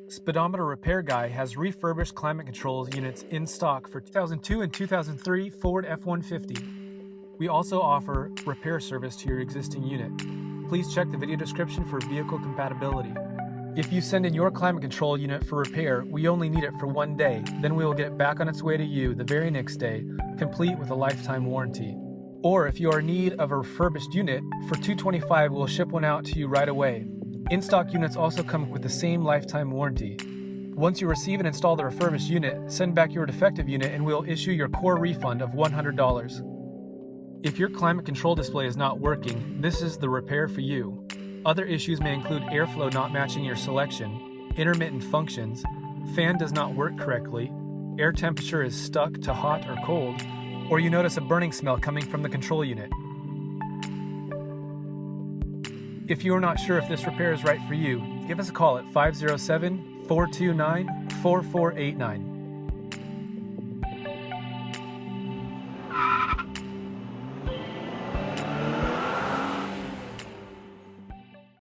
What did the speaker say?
Speedometer Repair Guy has refurbished climate control units in stock for 2002 and 2003 Ford F-150. We also offer repair service to your existing unit. Please check the video description for vehicle compatibility. If you send in your climate control unit for repair, we only need it for 1 day, then we will get it back on its way to you the very next day, complete with a lifetime warranty. Or if you are in need of a refurbished unit, for $225 we'll ship one out to you right away. In-stock units also come with the same lifetime warranty. Once you receive and install the refurbished unit, send back your defective unit and we'll issue your core refund of $100. If your climate control display is not working, this is the repair for you. Other issues may include airflow not matching your selection, intermittent functions, fan does not work correctly, air temperature is stuck to hot or cold, or you notice a burning smell coming from the control unit. If you are not sure if this repair is right for you, give us a call at 507-429-4489.